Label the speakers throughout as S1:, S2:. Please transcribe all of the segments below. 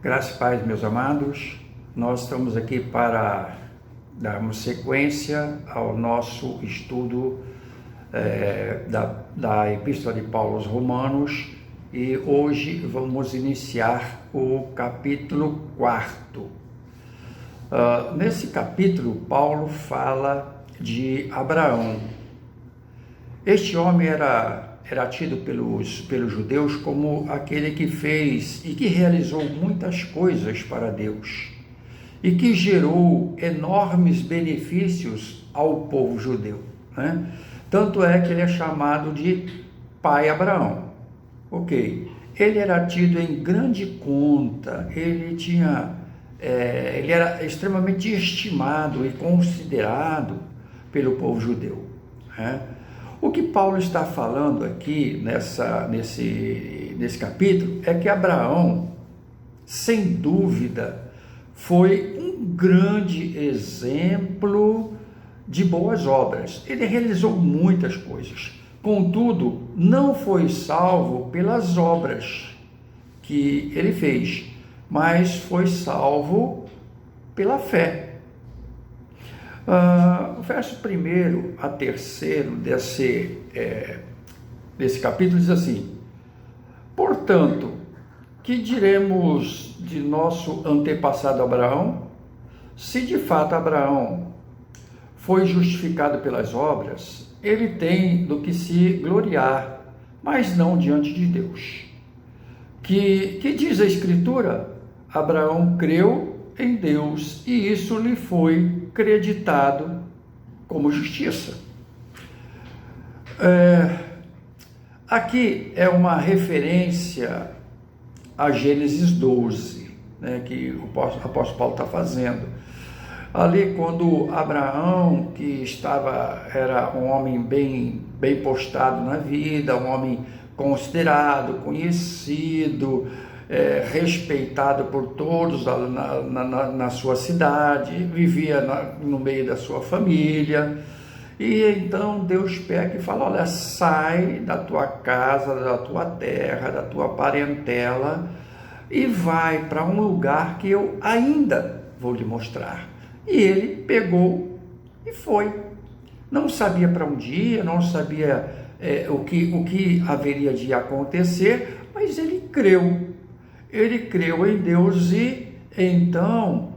S1: Graças e paz, meus amados. Nós estamos aqui para darmos sequência ao nosso estudo da Epístola de Paulo aos Romanos, e hoje vamos iniciar o capítulo 4. Nesse capítulo, Paulo fala de Abraão. Este homem era tido pelos judeus como aquele que fez e que realizou muitas coisas para Deus e que gerou enormes benefícios ao povo judeu, né? Tanto é que ele é chamado de Pai Abraão. Ok, ele era tido em grande conta, ele era extremamente estimado e considerado pelo povo judeu, né? O que Paulo está falando aqui nesse capítulo é que Abraão, sem dúvida, foi um grande exemplo de boas obras. Ele realizou muitas coisas, contudo, não foi salvo pelas obras que ele fez, mas foi salvo pela fé. O verso 1 a 3 desse capítulo diz assim: portanto, que diremos de nosso antepassado Abraão? Se de fato Abraão foi justificado pelas obras, ele tem do que se gloriar, mas não diante de Deus. Que diz a Escritura? Abraão creu em Deus e isso lhe foi creditado como justiça. Aqui é uma referência a Gênesis 12, né, que o apóstolo Paulo está fazendo. Ali, quando Abraão, que era um homem bem postado na vida, um homem considerado, conhecido, respeitado por todos na sua cidade, vivia no meio da sua família, e então Deus pega e fala: olha, sai da tua casa, da tua terra, da tua parentela e vai para um lugar que eu ainda vou lhe mostrar. E ele pegou e foi. Não sabia para onde ia, não sabia o que haveria de acontecer, mas ele creu. Ele creu em Deus e então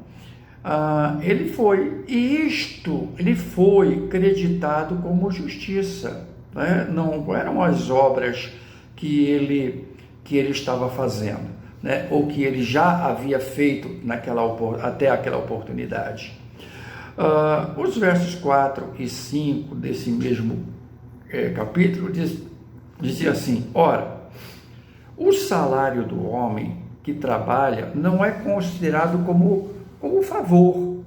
S1: ele foi. E ele foi creditado como justiça, né? Não eram as obras que ele estava fazendo, né? Ou que ele já havia feito até aquela oportunidade. Os versos 4 e 5 desse mesmo capítulo dizia assim: ora, o salário do homem que trabalha não é considerado como favor,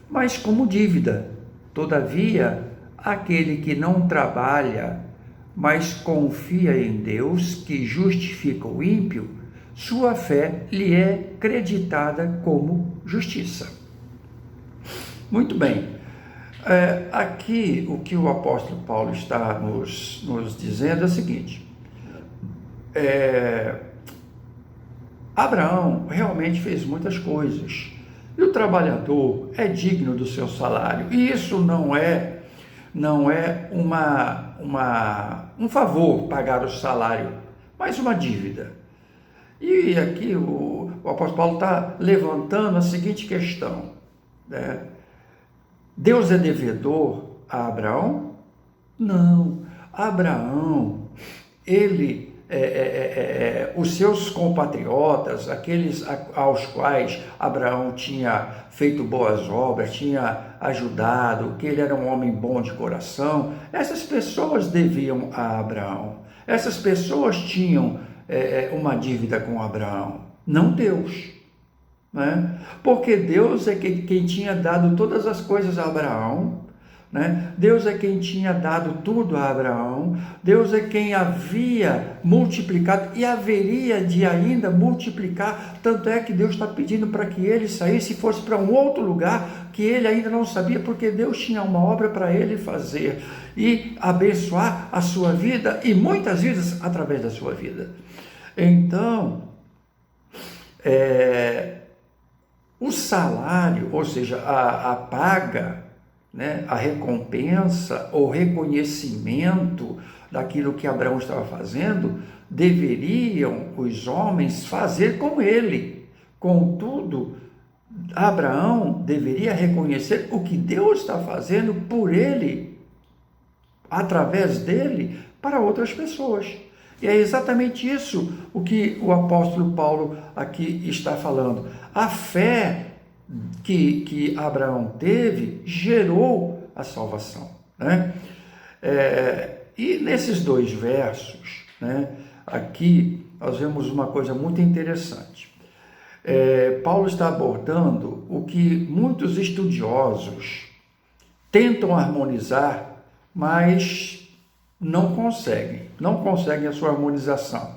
S1: mas como dívida. Todavia, aquele que não trabalha, mas confia em Deus, que justifica o ímpio, sua fé lhe é creditada como justiça. Muito bem. Aqui o que o apóstolo Paulo está nos dizendo é o seguinte: Abraão realmente fez muitas coisas, e o trabalhador é digno do seu salário, e isso não é um favor pagar o salário, mas uma dívida. E aqui o apóstolo Paulo está levantando a seguinte questão, né? Deus é devedor a Abraão? Não. Abraão, os seus compatriotas, aqueles aos quais Abraão tinha feito boas obras, tinha ajudado, que ele era um homem bom de coração, essas pessoas deviam a Abraão. Essas pessoas tinham uma dívida com Abraão, não Deus, né? Porque Deus é quem tinha dado todas as coisas a Abraão, né? Deus é quem tinha dado tudo a Abraão, Deus é quem havia multiplicado e haveria de ainda multiplicar, tanto é que Deus está pedindo para que ele saísse e fosse para um outro lugar que ele ainda não sabia, porque Deus tinha uma obra para ele fazer e abençoar a sua vida e muitas vidas através da sua vida. Então, O salário, ou seja, a paga, né, a recompensa, o reconhecimento daquilo que Abraão estava fazendo, deveriam os homens fazer com ele. Contudo, Abraão deveria reconhecer o que Deus está fazendo por ele, através dele, para outras pessoas. E é exatamente isso o que o apóstolo Paulo aqui está falando. A fé que Abraão teve gerou a salvação, né? E nesses 2 versos, né, aqui nós vemos uma coisa muito interessante. Paulo está abordando o que muitos estudiosos tentam harmonizar, mas não conseguem a sua harmonização,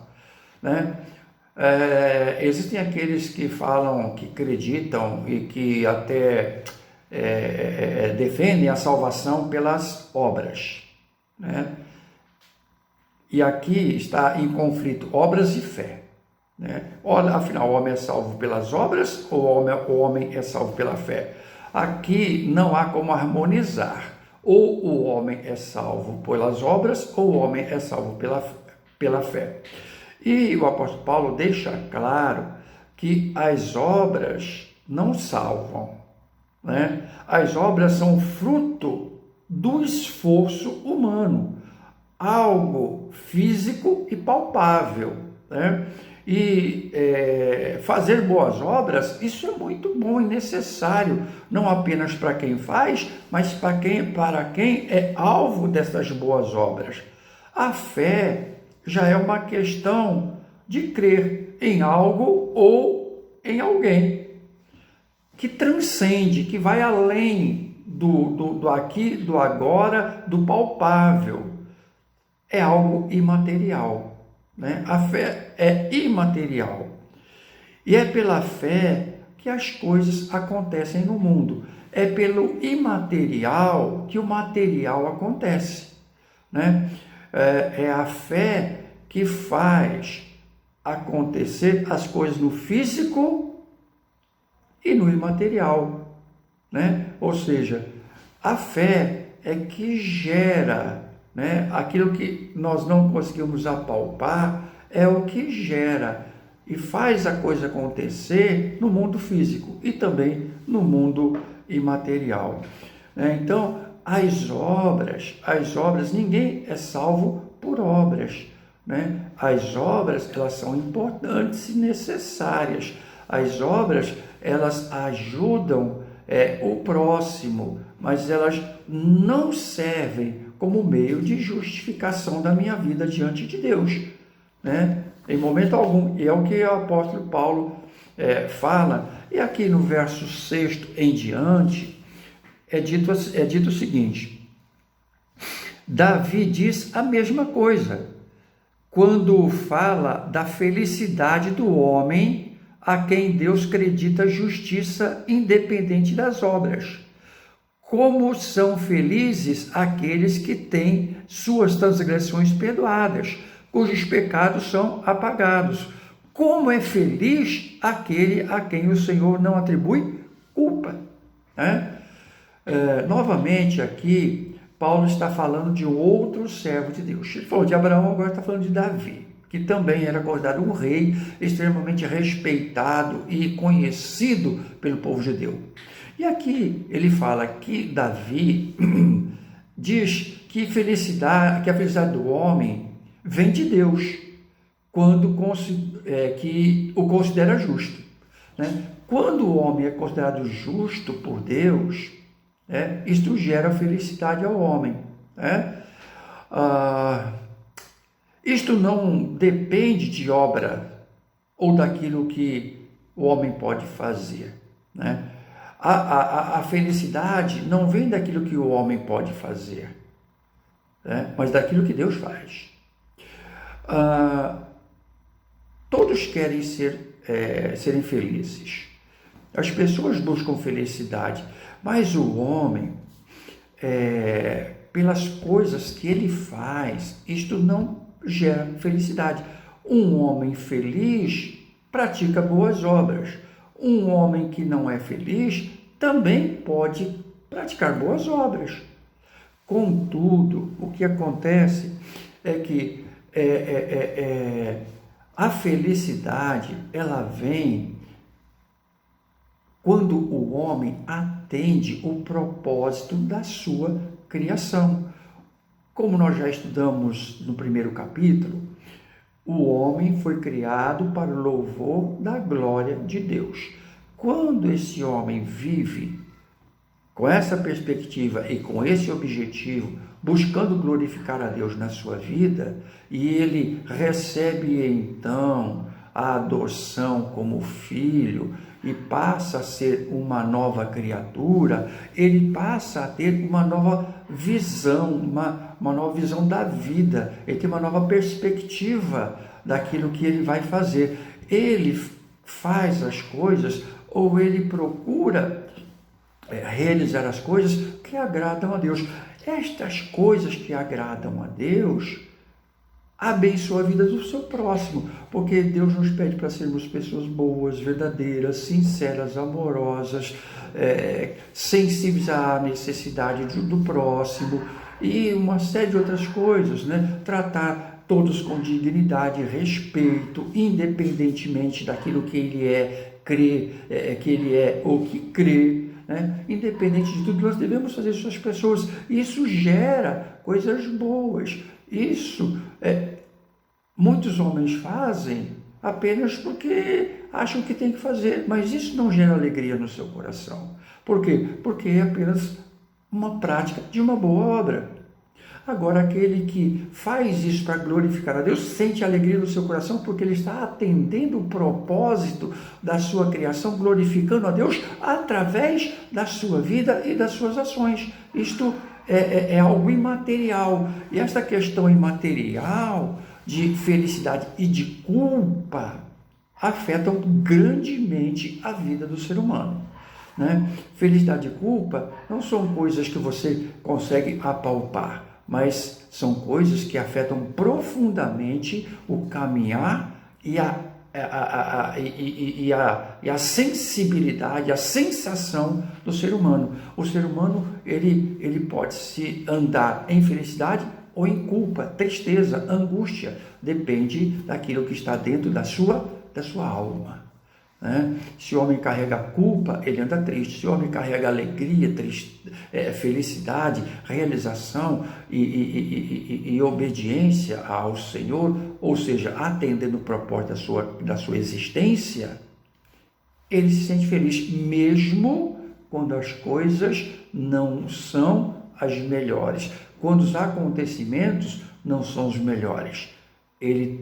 S1: né? Existem aqueles que falam, que acreditam e que até defendem a salvação pelas obras, né? E aqui está em conflito obras e fé, né? Afinal, o homem é salvo pelas obras ou o homem é salvo pela fé? Aqui não há como harmonizar. Ou o homem é salvo pelas obras, ou o homem é salvo pela fé. E o apóstolo Paulo deixa claro que as obras não salvam, né? As obras são fruto do esforço humano, algo físico e palpável, né? E fazer boas obras, isso é muito bom e necessário, não apenas para quem faz, mas para quem é alvo dessas boas obras. A fé já é uma questão de crer em algo ou em alguém, que transcende, que vai além do aqui, do agora, do palpável. É algo imaterial, né? A fé é imaterial. E é pela fé que as coisas acontecem no mundo. É pelo imaterial que o material acontece, né? É a fé que faz acontecer as coisas no físico e no imaterial, né? Ou seja, a fé é que gera, né? Aquilo que nós não conseguimos apalpar é o que gera e faz a coisa acontecer no mundo físico e também no mundo imaterial, né? Então, as obras, ninguém é salvo por obras, né? As obras, elas são importantes e necessárias. As obras, elas ajudam o próximo, mas elas não servem como meio de justificação da minha vida diante de Deus, né? Em momento algum. E é o que o apóstolo Paulo fala. E aqui no verso 6 em diante, é dito o seguinte: Davi diz a mesma coisa quando fala da felicidade do homem a quem Deus acredita justiça independente das obras. Como são felizes aqueles que têm suas transgressões perdoadas, cujos pecados são apagados. Como é feliz aquele a quem o Senhor não atribui culpa, né? Novamente aqui, Paulo está falando de outro servo de Deus. Ele falou de Abraão, agora está falando de Davi, que também era considerado um rei extremamente respeitado e conhecido pelo povo judeu. E aqui ele fala que Davi diz que a felicidade do homem vem de Deus, que o considera justo, né? Quando o homem é considerado justo por Deus, isto gera felicidade ao homem, né? Isto não depende de obra ou daquilo que o homem pode fazer, né? A felicidade não vem daquilo que o homem pode fazer, né? Mas daquilo que Deus faz. Todos querem serem felizes. As pessoas buscam felicidade, mas o homem, pelas coisas que ele faz, isto não gera felicidade. Um homem feliz pratica boas obras. Um homem que não é feliz também pode praticar boas obras. Contudo, o que acontece é que a felicidade, ela vem quando o homem atende o propósito da sua criação. Como nós já estudamos no primeiro capítulo, o homem foi criado para o louvor da glória de Deus. Quando esse homem vive com essa perspectiva e com esse objetivo, buscando glorificar a Deus na sua vida, e ele recebe então a adoção como filho e passa a ser uma nova criatura, ele passa a ter uma nova visão, uma nova visão da vida, ele tem uma nova perspectiva daquilo que ele vai fazer. Ele faz as coisas, ou ele procura realizar as coisas que agradam a Deus. Estas coisas que agradam a Deus abençoam a vida do seu próximo, porque Deus nos pede para sermos pessoas boas, verdadeiras, sinceras, amorosas, sensíveis à necessidade do próximo e uma série de outras coisas, né? Tratar todos com dignidade e respeito, independentemente daquilo que ele que ele é ou que crê. Né? Independente de tudo, nós devemos fazer isso às pessoas. Isso gera coisas boas. Isso muitos homens fazem apenas porque acham que tem que fazer, mas isso não gera alegria no seu coração. Por quê? Porque é apenas uma prática de uma boa obra. Agora, aquele que faz isso para glorificar a Deus, sente alegria no seu coração porque ele está atendendo o propósito da sua criação, glorificando a Deus através da sua vida e das suas ações. Isto é algo imaterial. E esta questão imaterial de felicidade e de culpa afetam grandemente a vida do ser humano. Né? Felicidade e culpa não são coisas que você consegue apalpar, mas são coisas que afetam profundamente o caminhar e a sensibilidade, a sensação do ser humano. O ser humano ele pode se andar em felicidade ou em culpa, tristeza, angústia, depende daquilo que está dentro da sua alma. Né? Se o homem carrega culpa, ele anda triste. Se o homem carrega alegria, felicidade, realização e obediência ao Senhor, ou seja, atendendo o propósito da sua existência, ele se sente feliz, mesmo quando as coisas não são as melhores, quando os acontecimentos não são os melhores.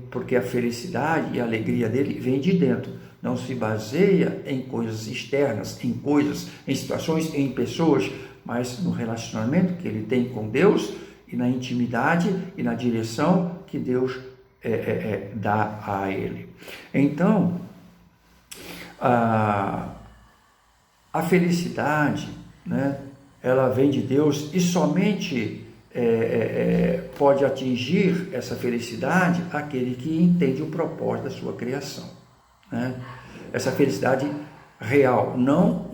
S1: Porque a felicidade e a alegria dele vem de dentro. Não se baseia em coisas externas, em situações, em pessoas, mas no relacionamento que ele tem com Deus e na intimidade e na direção que Deus dá a ele. Então, a felicidade, né, ela vem de Deus e somente pode atingir essa felicidade aquele que entende o propósito da sua criação. Né? Essa felicidade real, não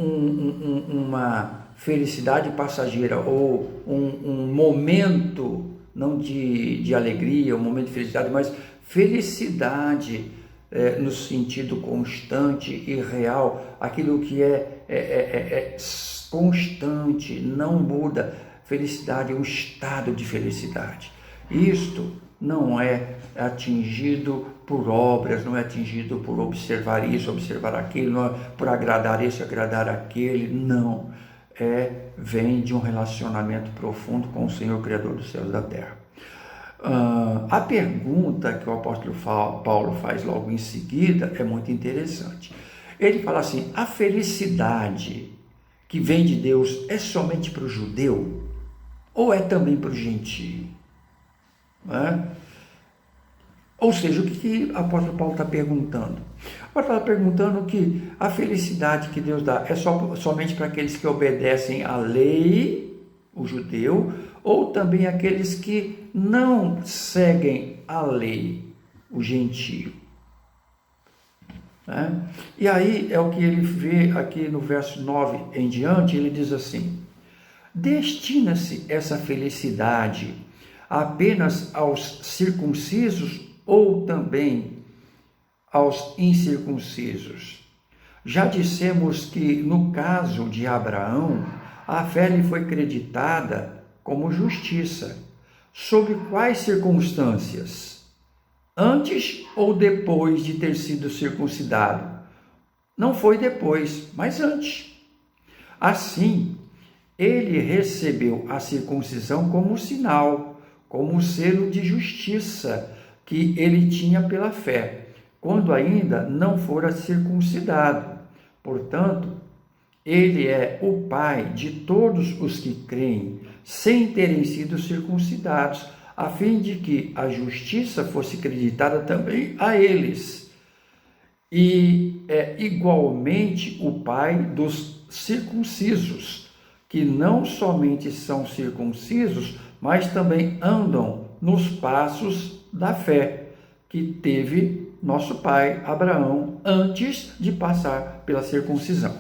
S1: uma felicidade passageira ou um momento não de alegria, um momento de felicidade, mas felicidade no sentido constante e real, aquilo que é constante, não muda. Felicidade é um estado de felicidade. Isto não é atingido por obras, não é atingido por observar isso, observar aquilo, não é por agradar esse, agradar aquele, não. Vem de um relacionamento profundo com o Senhor Criador dos céus e da terra. A pergunta que o apóstolo Paulo faz logo em seguida é muito interessante. Ele fala assim: a felicidade que vem de Deus é somente para o judeu ou é também para o gentio? Ou seja, o que o apóstolo Paulo está perguntando? O apóstolo está perguntando que a felicidade que Deus dá é somente para aqueles que obedecem à lei, o judeu, ou também aqueles que não seguem a lei, o gentio. né? E aí é o que ele vê aqui no verso 9 em diante, ele diz assim: destina-se essa felicidade apenas aos circuncisos ou também aos incircuncisos? Já dissemos que, no caso de Abraão, a fé lhe foi creditada como justiça. Sob quais circunstâncias? Antes ou depois de ter sido circuncidado? Não foi depois, mas antes. Assim, ele recebeu a circuncisão como sinal, como selo de justiça que ele tinha pela fé, quando ainda não fora circuncidado. Portanto, ele é o pai de todos os que creem, sem terem sido circuncidados, a fim de que a justiça fosse creditada também a eles. E é igualmente o pai dos circuncisos, que não somente são circuncisos, mas também andam nos passos da fé que teve nosso pai Abraão antes de passar pela circuncisão.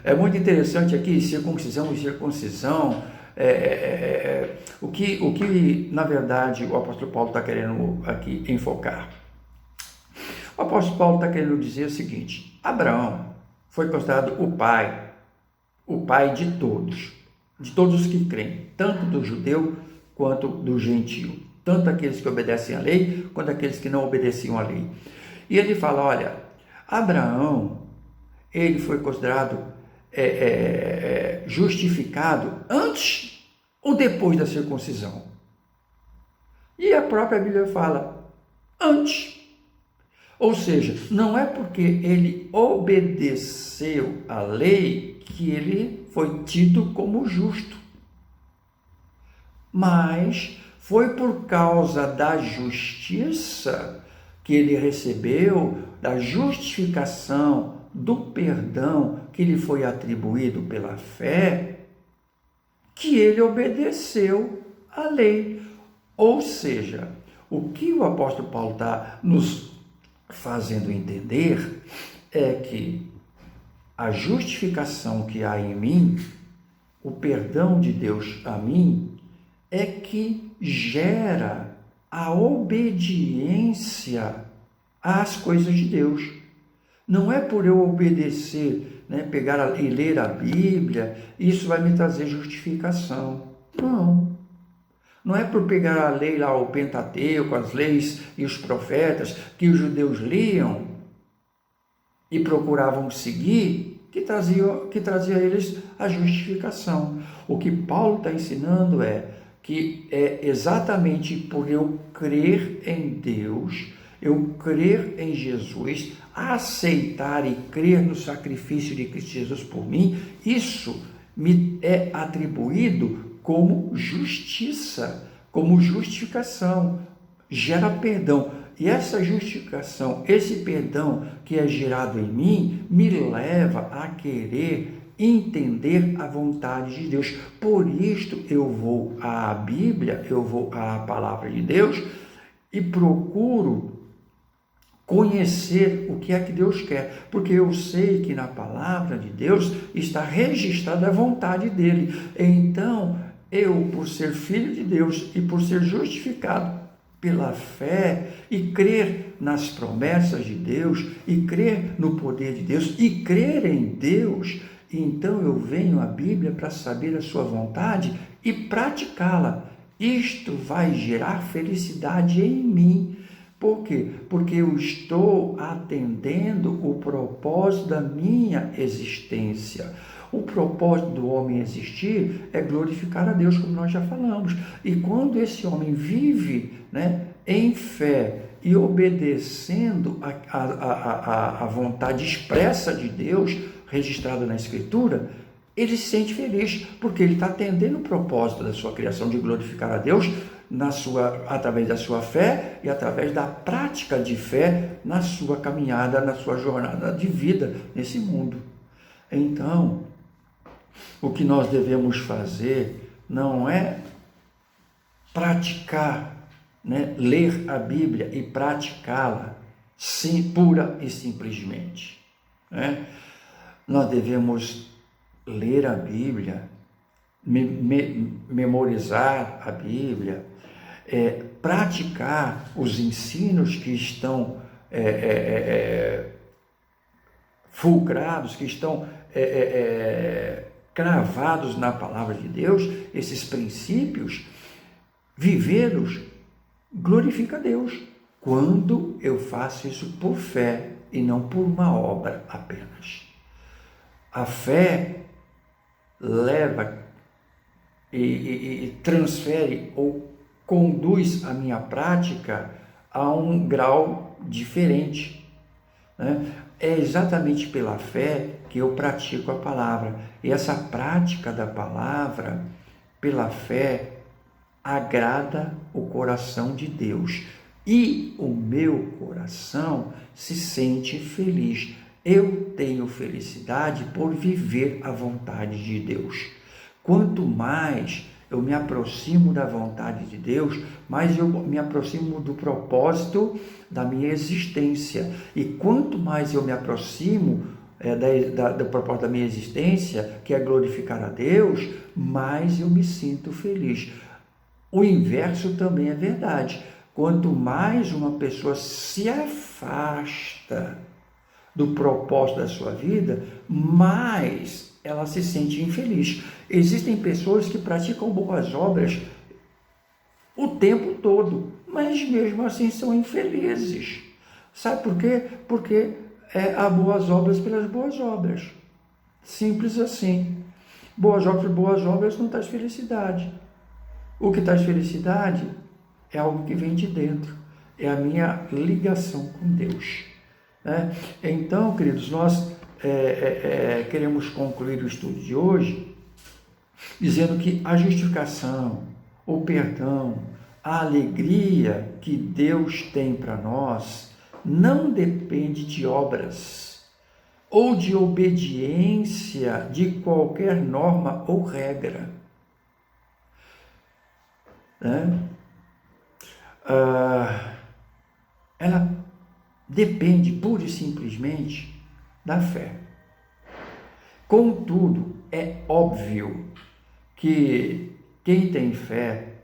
S1: É muito interessante aqui, circuncisão e circuncisão. O que, na verdade, o apóstolo Paulo está querendo aqui enfocar? O apóstolo Paulo está querendo dizer o seguinte: Abraão foi considerado o pai de todos os que creem, tanto do judeu quanto do gentio, tanto aqueles que obedecem à lei, quanto aqueles que não obedeciam à lei. E ele fala, olha, Abraão, ele foi considerado justificado antes ou depois da circuncisão? E a própria Bíblia fala, antes. Ou seja, não é porque ele obedeceu à lei que ele foi tido como justo, mas foi por causa da justiça que ele recebeu, da justificação, do perdão que lhe foi atribuído pela fé, que ele obedeceu à lei. Ou seja, o que o apóstolo Paulo está nos fazendo entender é que a justificação que há em mim, o perdão de Deus a mim, é que gera a obediência às coisas de Deus. Não é por eu obedecer, pegar e ler a Bíblia, isso vai me trazer justificação. Não. Não é por pegar a lei lá, o Pentateuco, as leis e os profetas que os judeus liam e procuravam seguir, que trazia a eles a justificação. O que Paulo está ensinando é que é exatamente por eu crer em Deus, eu crer em Jesus, aceitar e crer no sacrifício de Cristo Jesus por mim, isso me é atribuído como justiça, como justificação, gera perdão. E essa justificação, esse perdão que é gerado em mim, me leva a querer entender a vontade de Deus. Por isto eu vou à Bíblia, eu vou à palavra de Deus e procuro conhecer o que é que Deus quer, porque eu sei que na palavra de Deus está registrada a vontade dele. Então, eu, por ser filho de Deus e por ser justificado pela fé e crer nas promessas de Deus e crer no poder de Deus e crer em Deus, então eu venho à Bíblia para saber a sua vontade e praticá-la. Isto vai gerar felicidade em mim. Por quê? Porque eu estou atendendo o propósito da minha existência. O propósito do homem existir é glorificar a Deus, como nós já falamos. E quando esse homem vive, em fé e obedecendo a vontade expressa de Deus, registrada na Escritura, ele se sente feliz, porque ele está atendendo o propósito da sua criação de glorificar a Deus através da sua fé e através da prática de fé na sua caminhada, na sua jornada de vida nesse mundo. Então, o que nós devemos fazer não é praticar, ler a Bíblia e praticá-la sim, pura e simplesmente, né? Nós devemos ler a Bíblia, memorizar a Bíblia, praticar os ensinos que estão fulcrados, que estão cravados na palavra de Deus, esses princípios, vivê-los glorifica a Deus. Quando eu faço isso por fé e não por uma obra apenas. A fé leva e transfere ou conduz a minha prática a um grau diferente, né? É exatamente pela fé que eu pratico a palavra. E essa prática da palavra, pela fé, agrada o coração de Deus. E o meu coração se sente feliz. Eu tenho felicidade por viver a vontade de Deus. Quanto mais eu me aproximo da vontade de Deus, mais eu me aproximo do propósito da minha existência. E quanto mais eu me aproximo do propósito da minha existência, que é glorificar a Deus, mais eu me sinto feliz. O inverso também é verdade. Quanto mais uma pessoa se afasta do propósito da sua vida, mais ela se sente infeliz. Existem pessoas que praticam boas obras o tempo todo, mas mesmo assim são infelizes. Sabe por quê? Porque há boas obras pelas boas obras. Simples assim. Boas obras não traz felicidade. O que traz felicidade é algo que vem de dentro, é a minha ligação com Deus, né? Então, queridos, nós queremos concluir o estudo de hoje dizendo que a justificação, o perdão, a alegria que Deus tem para nós não depende de obras ou de obediência de qualquer norma ou regra, né? Ela depende pura e simplesmente da fé. Contudo, é óbvio que quem tem fé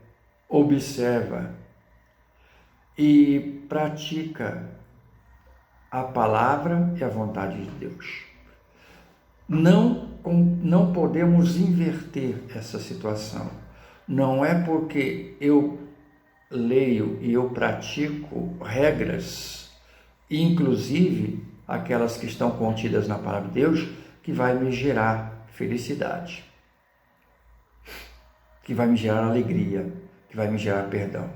S1: observa e pratica a palavra e a vontade de Deus. Não podemos inverter essa situação. Não é porque eu leio e eu pratico regras, inclusive aquelas que estão contidas na palavra de Deus, que vai me gerar felicidade, que vai me gerar alegria, que vai me gerar perdão.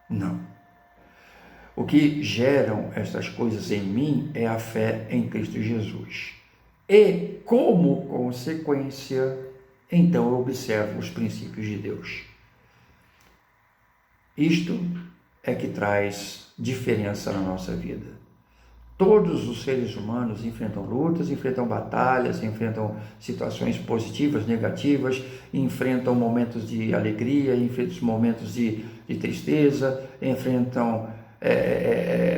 S1: Não. O que geram essas coisas em mim é a fé em Cristo Jesus. E, como consequência, então eu observo os princípios de Deus. Isto é que traz diferença na nossa vida. Todos os seres humanos enfrentam lutas, enfrentam batalhas, enfrentam situações positivas, negativas, enfrentam momentos de alegria, enfrentam momentos de tristeza, enfrentam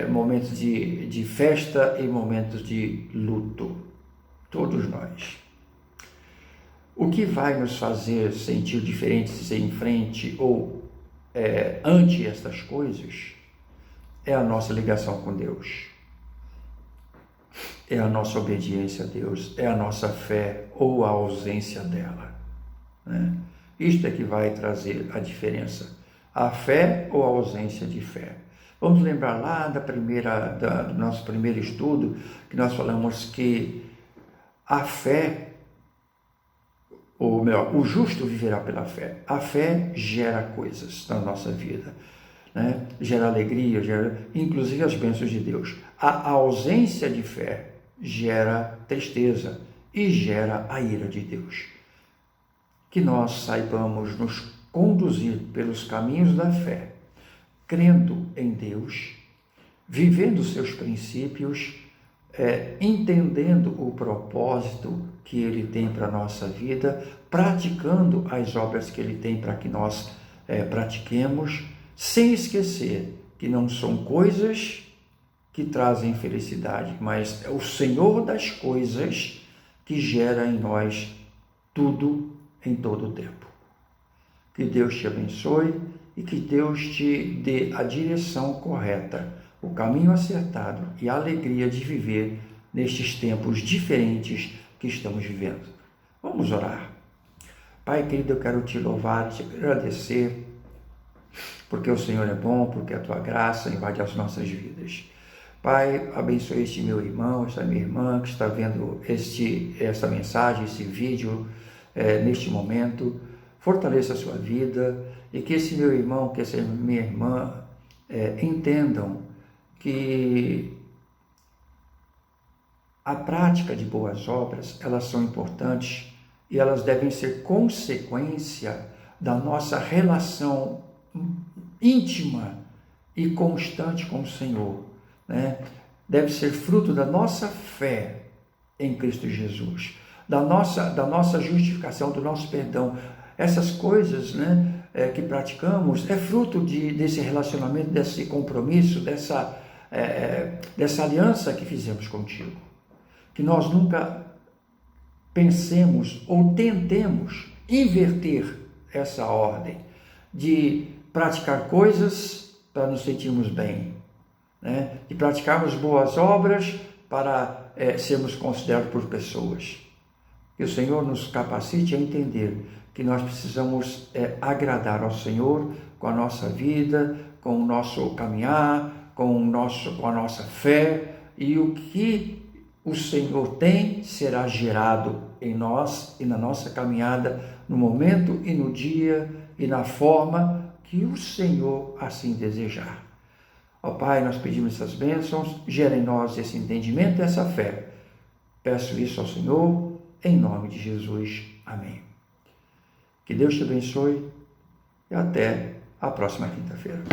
S1: momentos de festa e momentos de luto. Todos nós. O que vai nos fazer sentir diferentes em frente ou ante estas coisas é a nossa ligação com Deus, é a nossa obediência a Deus, é a nossa fé ou a ausência dela, né? Isto é que vai trazer a diferença, a fé ou a ausência de fé. Vamos lembrar lá do nosso primeiro estudo, que nós falamos que a fé, ou melhor, o justo viverá pela fé. A fé gera coisas na nossa vida, né? Gera alegria, gera inclusive as bênçãos de Deus. A ausência de fé gera tristeza e gera a ira de Deus. Que nós saibamos nos conduzir pelos caminhos da fé, crendo em Deus, vivendo seus princípios, entendendo o propósito que Ele tem para a nossa vida, praticando as obras que Ele tem para que nós pratiquemos, sem esquecer que não são coisas que trazem felicidade, mas é o Senhor das coisas que gera em nós tudo em todo o tempo. Que Deus te abençoe e que Deus te dê a direção correta, o caminho acertado e a alegria de viver nestes tempos diferentes que estamos vivendo. Vamos orar. Pai querido, eu quero te louvar, te agradecer, porque o Senhor é bom, porque a tua graça invade as nossas vidas. Pai, abençoe este meu irmão, esta minha irmã que está vendo essa mensagem, esse vídeo neste momento. Fortaleça a sua vida e que esse meu irmão, que essa minha irmã entendam que a prática de boas obras, elas são importantes e elas devem ser consequência da nossa relação íntima e constante com o Senhor, né? Deve ser fruto da nossa fé em Cristo Jesus, da nossa justificação, do nosso perdão. Essas coisas, né, que praticamos é fruto desse relacionamento, desse compromisso, dessa aliança que fizemos contigo. Que nós nunca pensemos ou tentemos inverter essa ordem de praticar coisas para nos sentirmos bem, né? De praticarmos boas obras para sermos considerados por pessoas. Que o Senhor nos capacite a entender que nós precisamos agradar ao Senhor com a nossa vida, com o nosso caminhar, com a nossa fé, e o que o Senhor tem será gerado em nós e na nossa caminhada, no momento e no dia e na forma que o Senhor assim desejar. Ó Pai, nós pedimos essas bênçãos, gera em nós esse entendimento e essa fé. Peço isso ao Senhor, em nome de Jesus. Amém. Que Deus te abençoe e até a próxima quinta-feira.